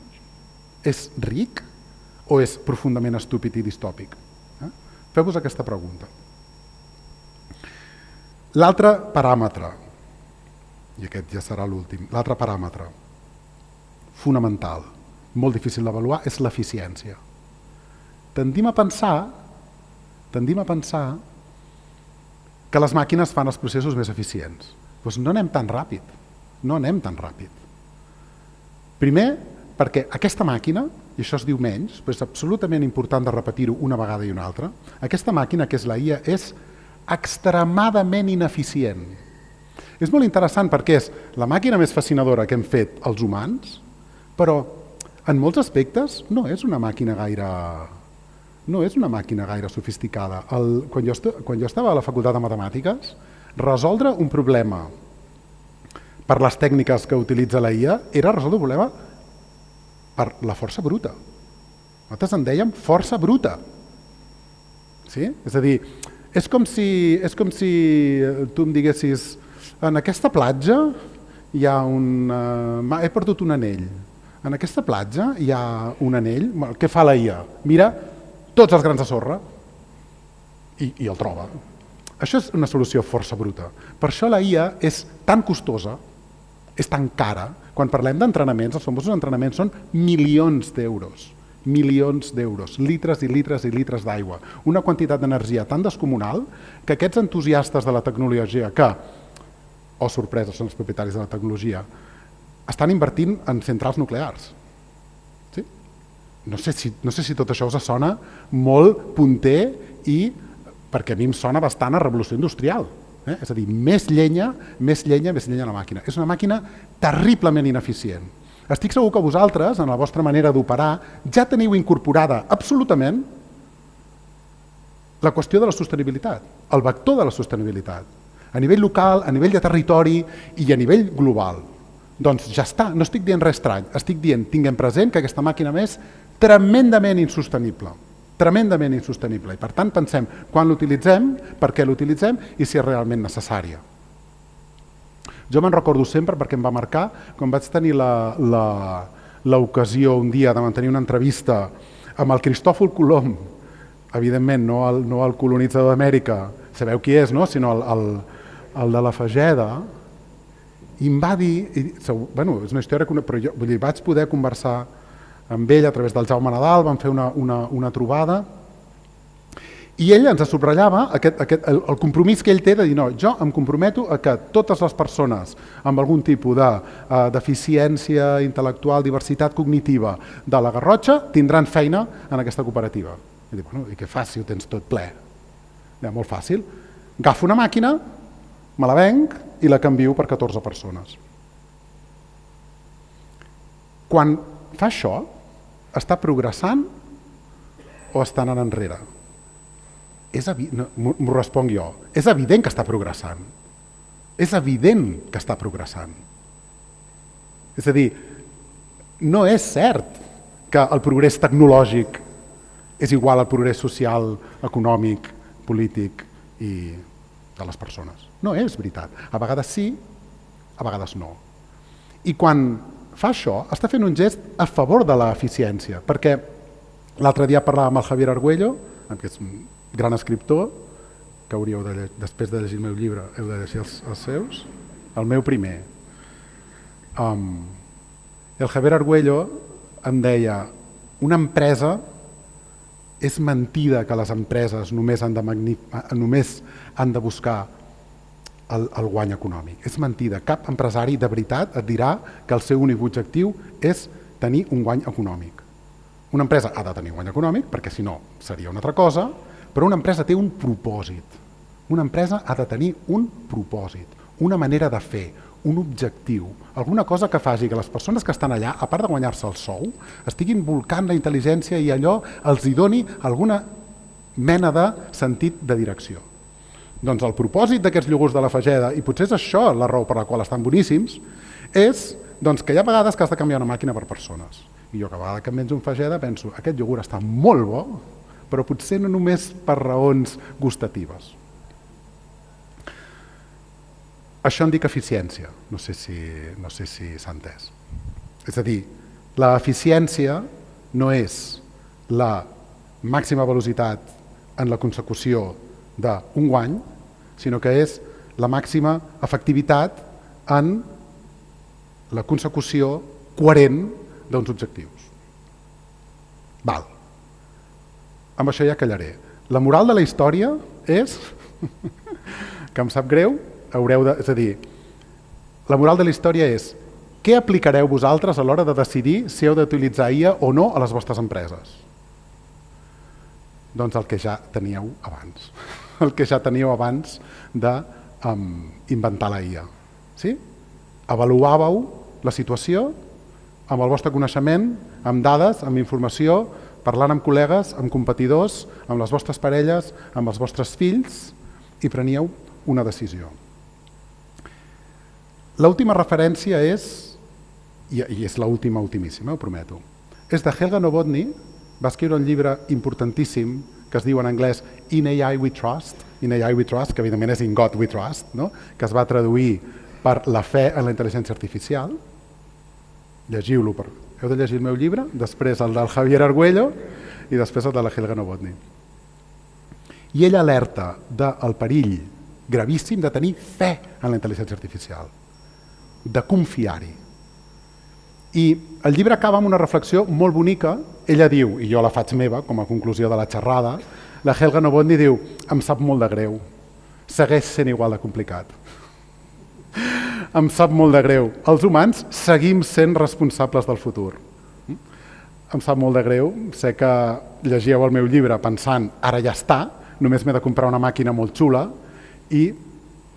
Speaker 2: és ric o és profundament estúpid i distòpic? Feu-vos aquesta pregunta. L'altre paràmetre, i aquest ja serà l'últim, l'altre paràmetre fonamental, molt difícil d'avaluar, és l'eficiència. Tendim a pensar que les màquines fan els processos més eficients. Doncs no anem tan ràpid, Primer, perquè aquesta màquina, i això es diu menys, però és absolutament important de repetir-ho una vegada i una altra, aquesta màquina, que és la IA, és extremadament ineficient. És molt interessant perquè és la màquina més fascinadora que hem fet els humans, però en molts aspectes no és una màquina gaire sofisticada. Quan jo estava a la facultat de matemàtiques, resoldre un problema per les tècniques que utilitza la IA era resoldre un problema per la força bruta. Nosaltres en dèiem força bruta. Sí? És a dir, és com si tu em diguessis en aquesta platja hi ha he perdut un anell. En aquesta platja hi ha un anell. Què fa la IA? Mira tots els grans de sorra i el troba. Això és una solució força bruta. Per això la IA és tan costosa, és tan cara. Quan parlem d'entrenaments, els famosos entrenaments són milions d'euros, litres i litres i litres d'aigua. Una quantitat d'energia tan descomunal que aquests entusiastes de la tecnologia que, oh sorpresa, són els propietaris de la tecnologia, estan invertint en centrals nuclears. Sí? No sé si tot això us sona molt punter i perquè a mi em sona bastant a revolució industrial. És a dir, més llenya a la màquina. És una màquina terriblement ineficient. Estic segur que vosaltres, en la vostra manera d'operar, ja teniu incorporada absolutament la qüestió de la sostenibilitat, el vector de la sostenibilitat, a nivell local, a nivell de territori i a nivell global. Doncs ja està, no estic dient res estrany, estic dient, tinguem present que aquesta màquina és tremendament insostenible. I per tant pensem quan l'utilitzem, per què l'utilitzem i si és realment necessària. Jo me'n recordo sempre perquè em va marcar quan vaig tenir l'ocasió un dia de mantenir una entrevista amb el Cristòfol Colom, evidentment no el colonitzador d'Amèrica, sabeu qui és, no? Sinó el de la Fageda, i em va dir, és una història que vaig poder conversar amb ell a través del Jaume Nadal, vam fer una trobada i ell ens subratllava el compromís que ell té de dir no, jo em comprometo a que totes les persones amb algun tipus de deficiència intel·lectual, diversitat cognitiva de la Garrotxa tindran feina en aquesta cooperativa. I dic, i què fas si ho tens tot ple? Molt fàcil. Agafo una màquina, me la venc i la canvio per 14 persones. Quan fa això, està progressant o està anant enrere? M'ho responc jo. És evident que està progressant. És a dir, no és cert que el progrés tecnològic és igual al progrés social, econòmic, polític i de les persones. No és veritat. A vegades sí, a vegades no. I quan fa això, està fent un gest a favor de l'eficiència, perquè l'altre dia parlàvem amb el Javier Argüello, que és un gran escriptor, que hauríeu de llegir, després de llegir el meu llibre, heu de llegir els seus, el meu primer. El Javier Argüello em deia, una empresa, és mentida que les empreses només han de buscar el guany econòmic. És mentida. Cap empresari de veritat et dirà que el seu únic objectiu és tenir un guany econòmic. Una empresa ha de tenir un guany econòmic, perquè si no seria una altra cosa, però una empresa té un propòsit. Una empresa ha de tenir un propòsit, una manera de fer, un objectiu, alguna cosa que faci que les persones que estan allà, a part de guanyar-se el sou, estiguin volcant la intel·ligència i allò els hi doni alguna mena de sentit de direcció. Doncs el propòsit d'aquests iogurts de la Fageda, i potser és això la raó per la qual estan boníssims, és que hi ha vegades que has de canviar una màquina per persones. I jo cada vegada que em menjo un Fageda penso, aquest iogurt està molt bo, però potser no només per raons gustatives. Això en dic eficiència, no sé si s'ha entès. És a dir, l'eficiència no és la màxima velocitat en la consecució d'un guany, sinó que és la màxima efectivitat en la consecució coherent d'uns objectius. Val. Amb això ja callaré. La moral de la història és, que em sap greu, és a dir, la moral de la història és què aplicareu vosaltres a l'hora de decidir si heu d'utilitzar IA o no a les vostres empreses? Doncs el que ja teníeu abans. El que ja teníeu abans d'inventar la IA. Sí? Avaluàveu la situació amb el vostre coneixement, amb dades, amb informació, parlant amb col·legues, amb competidors, amb les vostres parelles, amb els vostres fills, i preníeu una decisió. L'última referència és, i és l'última ultimíssima, ho prometo, és de Helga Novotny. Va escriure un llibre importantíssim que es diu en anglès In AI We Trust, que evidentment és In God We Trust, que es va traduir per la fe en la intel·ligència artificial. Llegiu-lo. Heu de llegir el meu llibre, després el del Javier Argüello i després el de la Helga Novotny. I ell alerta del perill gravíssim de tenir fe en la intel·ligència artificial, de confiar-hi. I el llibre acaba amb una reflexió molt bonica. Ella diu, i jo la faig meva com a conclusió de la xerrada, la Helga Novotny diu, em sap molt de greu, segueix sent igual de complicat. Em sap molt de greu. Els humans seguim sent responsables del futur. Em sap molt de greu. Sé que llegíeu el meu llibre pensant, ara ja està, només m'he de comprar una màquina molt xula, i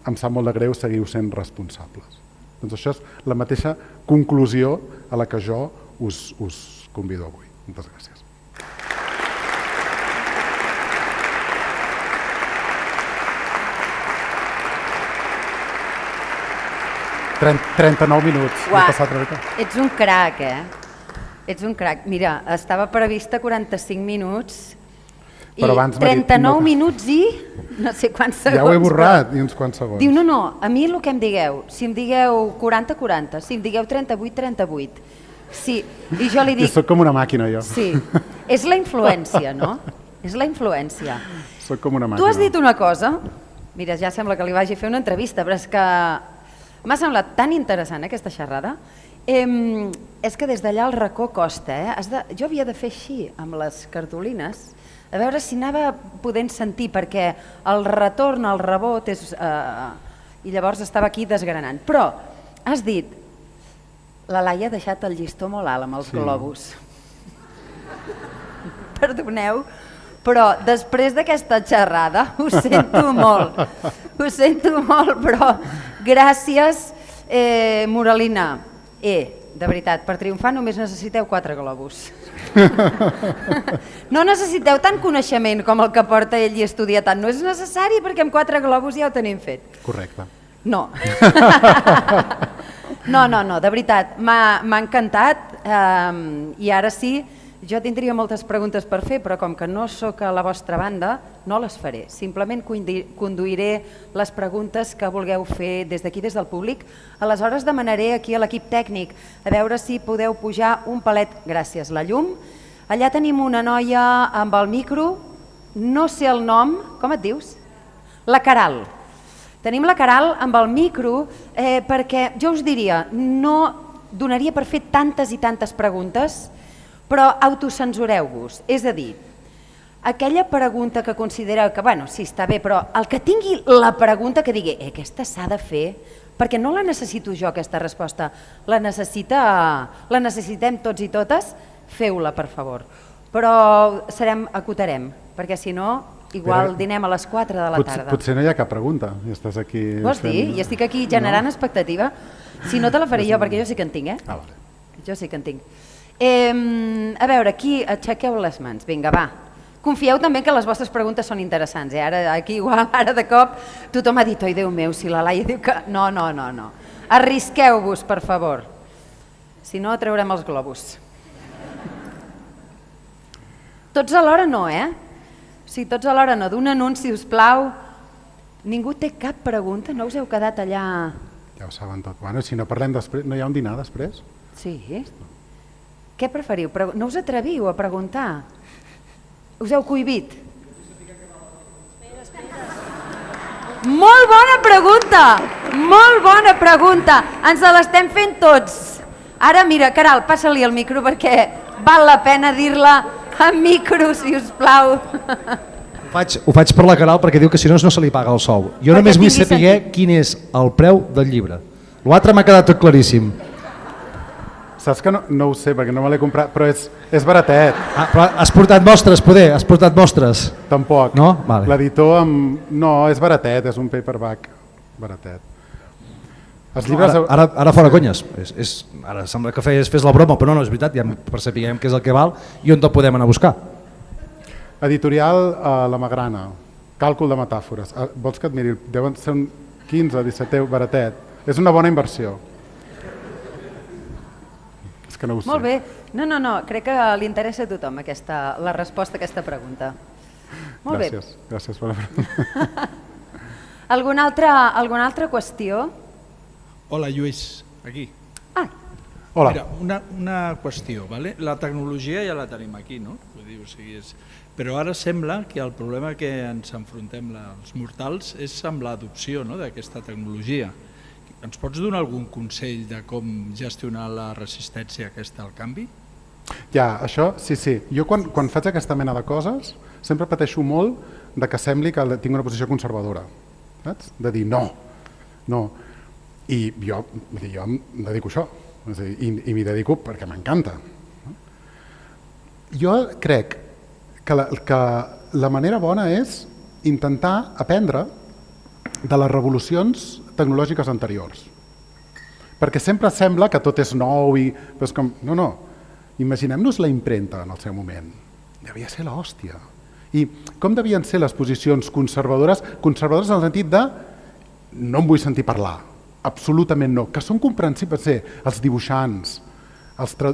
Speaker 2: em sap molt de greu, seguiu sent responsables. Doncs això és la mateixa conclusió a la que jo us convido avui. Moltes gràcies. Uah, 39 minuts.
Speaker 1: Uah, ets un crac, Ets un crac. Mira, estava prevista 45 minuts i 39 minuts i no sé quants segons.
Speaker 2: Ja ho he borrat, i uns quants segons.
Speaker 1: Diu, no, a mi el que em digueu, si em digueu 40, 40, si em digueu 38, 38. Sí, i jo li dic...
Speaker 2: Jo soc com una màquina, jo.
Speaker 1: Sí, és la influència, no? És la influència.
Speaker 2: Soc com una màquina.
Speaker 1: Tu has dit una cosa, mira, ja sembla que li vagi a fer una entrevista, però és que m'ha semblat tan interessant aquesta xerrada. És que des d'allà al racó costa, Jo havia de fer així amb les cartolines, a veure si anava podent sentir, perquè el retorn, el rebot, i llavors estava aquí desgranant. Però has dit, la Laia ha deixat el llistó molt alt amb els globus. Perdoneu, però després d'aquesta xerrada ho sento molt, però gràcies, Moralina. De veritat, per triomfar només necessiteu 4 globus. No necessiteu tant coneixement com el que porta ell i estudia tant. No és necessari perquè amb 4 globus ja ho tenim fet.
Speaker 2: Correcte.
Speaker 1: No. No, de veritat, m'ha encantat i ara sí, jo tindria moltes preguntes per fer, però com que no sóc a la vostra banda, no les faré. Simplement conduiré les preguntes que vulgueu fer des d'aquí, des del públic. Aleshores demanaré aquí a l'equip tècnic a veure si podeu pujar un palet, gràcies, la llum. Allà tenim una noia amb el micro, no sé el nom, com et dius? La Caral. Tenim la Caral amb el micro perquè jo us diria, no donaria per fer tantes i tantes preguntes, però autocensureu-vos. És a dir, aquella pregunta que considereu que, bueno, sí, està bé, però el que tingui la pregunta que digui aquesta s'ha de fer, perquè no la necessito jo, aquesta resposta, la necessitem tots i totes, feu-la, per favor. Però acotarem, perquè si no, igual dinem a les 4 de la tarda.
Speaker 2: Potser no hi ha cap pregunta, i estàs aquí...
Speaker 1: Vols dir? I estic aquí generant expectativa. Si no te la faré jo, perquè jo sí que en tinc,
Speaker 2: Ah, vale.
Speaker 1: Jo sí que en tinc. A veure, aquí aixequeu les mans. Vinga, va. Confieu també que les vostres preguntes són interessants. Ara, aquí igual, ara de cop, tothom ha dit, oi, Déu meu, si la Laia diu que... No. Arrisqueu-vos, per favor. Si no, traurem els globus. Tots alhora no, Sí, tots alhora no. D'un anunci, sisplau. Ningú té cap pregunta? No us heu quedat allà...
Speaker 2: Ja ho saben tot. Bueno, si no parlem després, no hi ha un dinar després?
Speaker 1: Sí. Què preferiu? No us atreviu a preguntar? Us heu cohibit? Molt bona pregunta! Molt bona pregunta! Ens l'estem fent tots. Ara, mira, Caral, passa-li el micro perquè val la pena dir-la en micro, si us plau.
Speaker 3: Ho faig per la Caral perquè diu que si no no se li paga el sou. Jo només vull saber quin és el preu del llibre. L'altre m'ha quedat tot claríssim.
Speaker 2: Saps que no ho sé perquè no me l'he comprat, però és baratet.
Speaker 3: Però has portat mostres, poder? Has portat mostres?
Speaker 2: Tampoc.
Speaker 3: No? Vale.
Speaker 2: L'editor no, és baratet, és un paperback baratet. Els llibres...
Speaker 3: Ara fora conyes. Ara sembla que fes la broma, però no és veritat, ja per saber què és el que val i on te'l podem anar a buscar.
Speaker 2: Editorial La Magrana, càlcul de metàfores. Vols que et miri? Deuen ser un 15 o 17 euros, baratet. És una bona inversió. És que no ho sé.
Speaker 1: Molt bé. No, crec que li interessa a tothom la resposta a aquesta pregunta. Molt bé.
Speaker 2: Gràcies per la pregunta.
Speaker 1: Alguna altra qüestió?
Speaker 4: Hola, Lluís, aquí.
Speaker 2: Hola.
Speaker 4: Mira, una qüestió, ¿vale? La tecnologia ja la tenim aquí, no? Vull dir, però ara sembla que el problema que ens enfrontem els mortals és amb l'adopció d'aquesta tecnologia. Ens pots donar algun consell de com gestionar la resistència aquesta al canvi?
Speaker 2: Ja, això, sí. Jo quan faig aquesta mena de coses sempre pateixo molt de que sembli que tinc una posició conservadora, saps? De dir no. I jo em dedico a això, i m'hi dedico perquè m'encanta. Jo crec que la manera bona és intentar aprendre de les revolucions tecnològiques anteriors. Perquè sempre sembla que tot és nou i... No. Imaginem-nos la impremta en el seu moment. Devia ser l'hòstia. I com devien ser les posicions conservadores? Conservadores en el sentit de no em vull sentir parlar. Absolutament no. Que són comprensibles els dibuixants.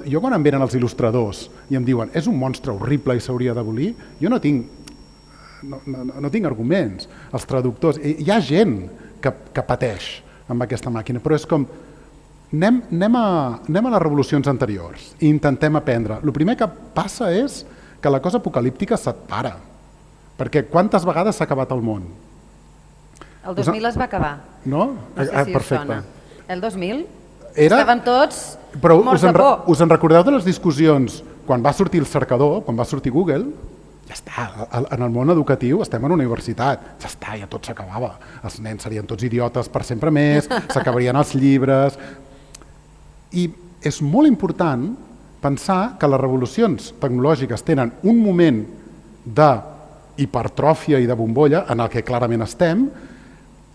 Speaker 2: Jo quan em venen els il·lustradors i em diuen és un monstre horrible i s'hauria d'abolir, jo no tinc arguments. Els traductors, hi ha gent que pateix amb aquesta màquina, però és com anem a les revolucions anteriors i intentem aprendre. El primer que passa és que la cosa apocalíptica se't para, perquè quantes vegades s'ha acabat el món?
Speaker 1: El 2000 es va acabar.
Speaker 2: No?
Speaker 1: No sé si us
Speaker 2: Perfecte.
Speaker 1: sona. El 2000 estaven tots
Speaker 2: Però
Speaker 1: morts de por.
Speaker 2: us en recordeu de les discussions quan va sortir el cercador, quan va sortir Google? Ja està, en el món educatiu estem en una universitat, ja està, ja tot s'acabava. Els nens serien tots idiotes per sempre més, s'acabarien els llibres... I és molt important pensar que les revolucions tecnològiques tenen un moment d'hipertròfia i de bombolla en el que clarament estem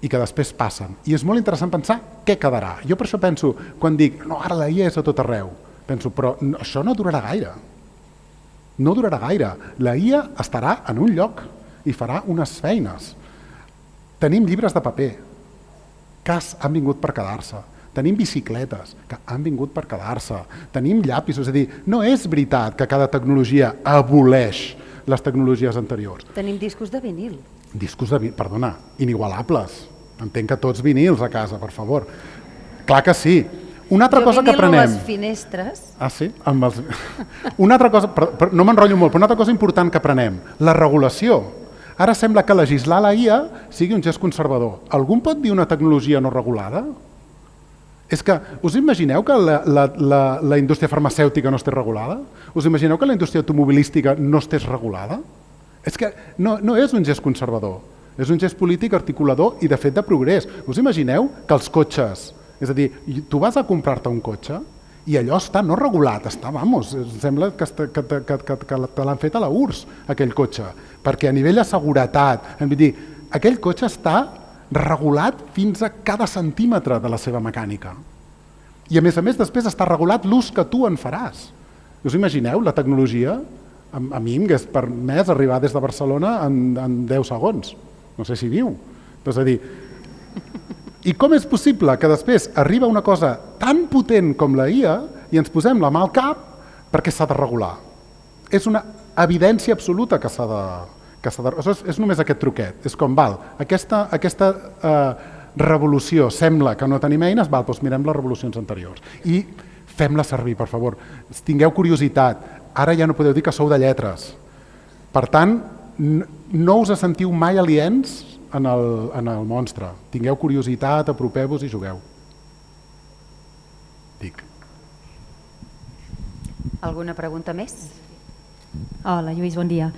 Speaker 2: i que després passen. I és molt interessant pensar què quedarà. Jo per això penso, quan dic, no, ara la IA és a tot arreu, penso, però això no durarà gaire. No durarà gaire. La IA estarà en un lloc i farà unes feines. Tenim llibres de paper que han vingut per quedar-se. Tenim bicicletes que han vingut per quedar-se. Tenim llapisos. És a dir, no és veritat que cada tecnologia aboleix les tecnologies anteriors.
Speaker 1: Tenim discos de vinil.
Speaker 2: Discos de vinil, perdona, inigualables. Entenc que tots vinils a casa, per favor. Clar que sí. Una altra cosa que aprenem...
Speaker 1: Jo vinilo a les finestres.
Speaker 2: Ah, sí? Una altra cosa, no m'enrotllo molt, però una altra cosa important que aprenem, la regulació. Ara sembla que legislar la IA sigui un gest conservador. Algú pot dir una tecnologia no regulada? És que us imagineu que la indústria farmacèutica no estés regulada? Us imagineu que la indústria automobilística no estés regulada? És que no és un gest conservador, és un gest polític articulador i de fet de progrés. Us imagineu que els cotxes, és a dir, tu vas a comprar-te un cotxe i allò està no regulat, està, vamos, sembla que te l'han fet a la URSS, aquell cotxe, perquè a nivell de seguretat, vull dir, aquell cotxe està regulat fins a cada centímetre de la seva mecànica. I a més després està regulat l'ús que tu en faràs. Us imagineu la tecnologia? A mi m'hagués permès arribar des de Barcelona en 10 segons. No sé si viu. És a dir, i com és possible que després arriba una cosa tan potent com la IA i ens posem la mà al cap perquè s'ha de regular? És una evidència absoluta que s'ha de... És només aquest truquet. És com, aquesta revolució sembla que no tenim eines, doncs mirem les revolucions anteriors. I fem-la servir, per favor. Tingueu curiositat. Ara ja no podeu dir que sou de lletres. Per tant, no us sentiu mai aliens en el monstre. Tingueu curiositat, apropeu-vos i jugueu. Dic.
Speaker 1: Alguna pregunta més?
Speaker 5: Hola, Lluís, bon dia.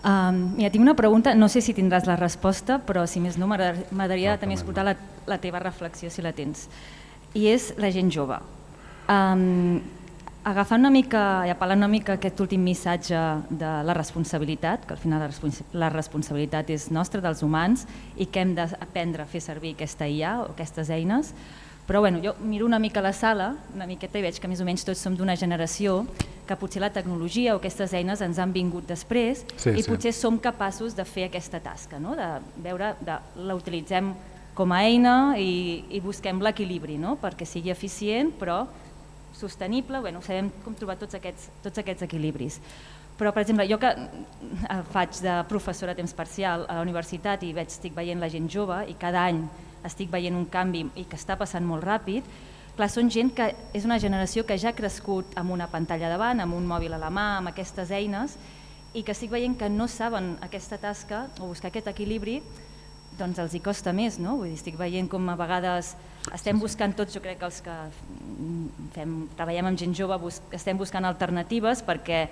Speaker 5: Mira, tinc una pregunta, no sé si tindràs la resposta, però si més no m'agradaria també escoltar la teva reflexió, si la tens. I és la gent jove. Agafant una mica i apel·lant una mica aquest últim missatge de la responsabilitat, que al final la responsabilitat és nostra, dels humans, i que hem d'aprendre a fer servir aquesta IA o aquestes eines, però bueno, jo miro una mica la sala, una miqueta, i veig que més o menys tots som d'una generació que potser la tecnologia o aquestes eines ens han vingut després i potser som capaços de fer aquesta tasca, de veure, la utilitzem com a eina i busquem l'equilibri, perquè sigui eficient però sostenible, sabem com trobar tots aquests equilibris. Però, per exemple, jo que faig de professora a temps parcial a la universitat i estic veient la gent jove i cada any estic veient un canvi i que està passant molt ràpid, clar, són gent que és una generació que ja ha crescut amb una pantalla davant, amb un mòbil a la mà, amb aquestes eines, i que estic veient que no saben aquesta tasca o buscar aquest equilibri, doncs els hi costa més, no? Vull dir, estic veient com a vegades estem buscant tots, jo crec que els que treballem amb gent jove estem buscant alternatives perquè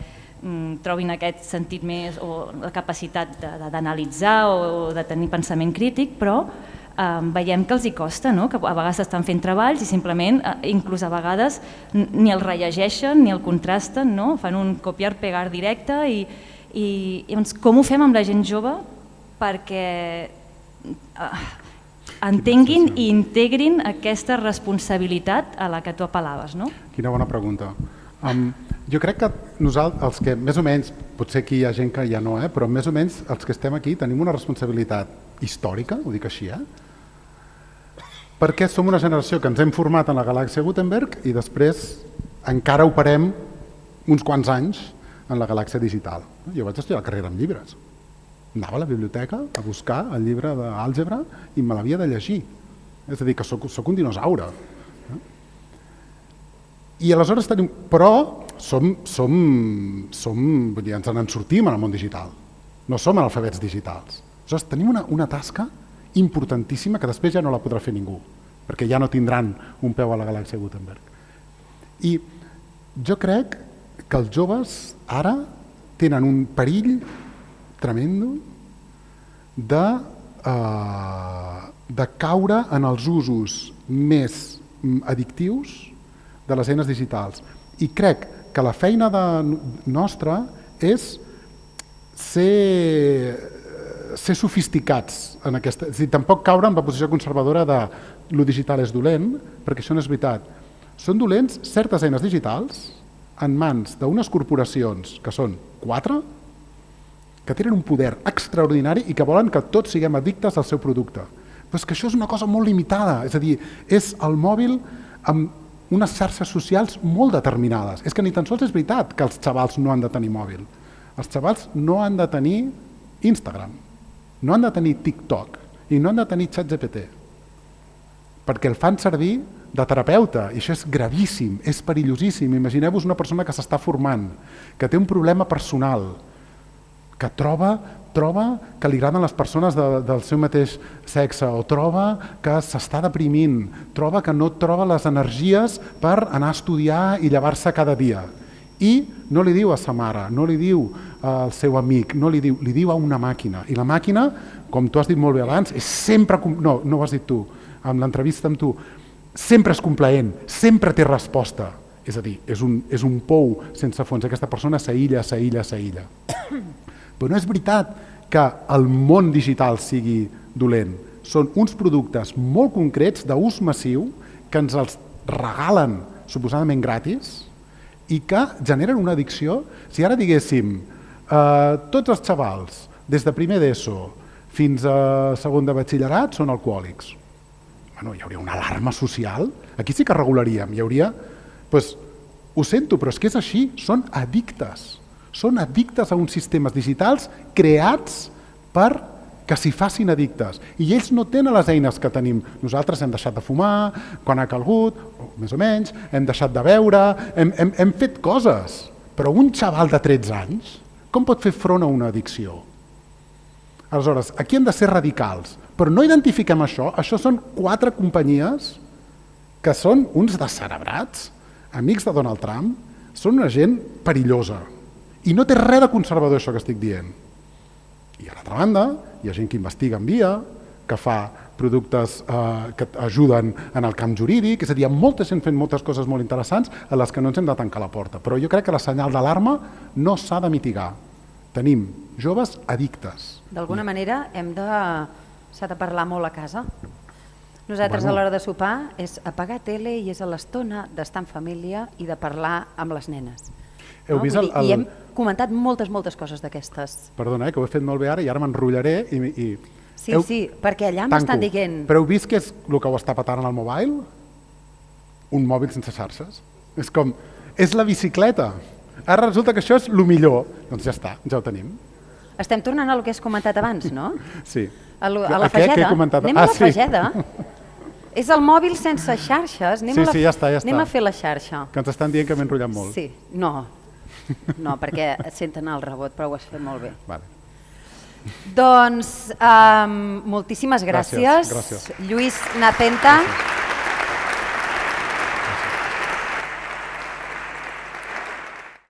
Speaker 5: trobin aquest sentit més o la capacitat d'analitzar o de tenir pensament crític, però veiem que els hi costa, que a vegades estan fent treballs i simplement, inclús a vegades, ni el rellegeixen ni el contrasten, fan un copiar-pegar directe i com ho fem amb la gent jove perquè entenguin i integrin aquesta responsabilitat a la que tu apel·laves.
Speaker 2: Quina bona pregunta. Jo crec que nosaltres, els que més o menys, potser aquí hi ha gent que ja no, però més o menys els que estem aquí tenim una responsabilitat històrica, ho dic així, perquè som una generació que ens hem format en la galàxia Gutenberg i després encara operem uns quants anys en la galàxia digital. Jo vaig estudiar la carrera amb llibres. Anava a la biblioteca a buscar el llibre d'àlgebra i me l'havia de llegir. És a dir, que soc un dinosaure. I aleshores tenim... Però vull dir, ens en sortim en el món digital. No som analfabets digitals. Aleshores tenim una tasca importantíssima que després ja no la podrà fer ningú, perquè ja no tindran un peu a la galàxia Gutenberg. I jo crec que els joves ara tenen un perill tremendo de caure en els usos més addictius de les eines digitals. I crec que la feina nostra és ser sofisticats en aquesta... És a dir, tampoc caure en la posició conservadora de lo digital és dolent, perquè això no és veritat. Són dolents certes eines digitals en mans d'unes corporacions, que són 4, que tenen un poder extraordinari i que volen que tots siguem addictes al seu producte. Però és que això és una cosa molt limitada, és a dir, és el mòbil amb unes xarxes socials molt determinades. És que ni tan sols és veritat que els xavals no han de tenir mòbil. Els xavals no han de tenir Instagram, no han de tenir TikTok i no han de tenir ChatGPT, perquè el fan servir de terapeuta, i això és gravíssim, és perillosíssim. Imagineu-vos una persona que s'està formant, que té un problema personal, que troba que li agraden les persones del seu mateix sexe, o troba que s'està deprimint, troba que no troba les energies per anar a estudiar i llevar-se cada dia. I no li diu a sa mare, no li diu al seu amic, no li diu a una màquina. I la màquina, com tu has dit molt bé abans, és sempre... No ho has dit tu, amb l'entrevista amb tu, sempre és complaent, sempre té resposta. És a dir, és un pou sense fons. Aquesta persona s'aïlla. Però no és veritat que el món digital sigui dolent. Són uns productes molt concrets d'ús massiu que ens els regalen suposadament gratis i que generen una addicció. Si ara diguéssim, tots els xavals, des de primer d'ESO fins a segon de batxillerat, són alcohòlics. Bueno, hi hauria una alarma social. Aquí sí que regularíem. Hi hauria... Ho sento, però és que és així. Són addictes. Són addictes a uns sistemes digitals creats per que s'hi facin addictes. I ells no tenen les eines que tenim. Nosaltres hem deixat de fumar quan ha calgut, o més o menys, hem deixat de beure, hem fet coses. Però un xaval de 13 anys, com pot fer front a una addicció? Aleshores, aquí hem de ser radicals, però no identifiquem això. Això són 4 companyies que són uns descerebrats, amics de Donald Trump, són una gent perillosa. I no té res de conservador això que estic dient. I a l'altra banda, hi ha gent que investiga en via, que fa productes que ajuden en el camp jurídic, és a dir, hi ha molta gent fent moltes coses molt interessants a les que no ens hem de tancar la porta. Però jo crec que la senyal d'alarma no s'ha de mitigar. Tenim joves addictes.
Speaker 1: D'alguna manera s'ha de parlar molt a casa. Nosaltres a l'hora de sopar és apagar tele i és a l'estona d'estar en família i de parlar amb les nenes. I hem comentat moltes coses d'aquestes.
Speaker 2: Perdona, que ho he fet molt bé ara i ara m'enrotllaré i...
Speaker 1: Sí, perquè allà m'estan dient...
Speaker 2: Però heu vist què és el que ho està patant en el mòbil? Un mòbil sense xarxes. És com... És la bicicleta. Ara resulta que això és el millor. Doncs ja està, ja ho tenim.
Speaker 1: Estem tornant a lo que has comentat abans, no?
Speaker 2: Sí.
Speaker 1: A la fageda. Anem a la fageda. És el mòbil sense xarxes.
Speaker 2: Ja està.
Speaker 1: Anem a fer la xarxa.
Speaker 2: Que ens estan dient que m'he enrotllat molt.
Speaker 1: Sí, no, perquè senten el rebot, però ho has fet molt bé.
Speaker 2: Vale.
Speaker 1: Doncs moltíssimes gràcies.
Speaker 2: Gràcies.
Speaker 1: Lluís Napenta.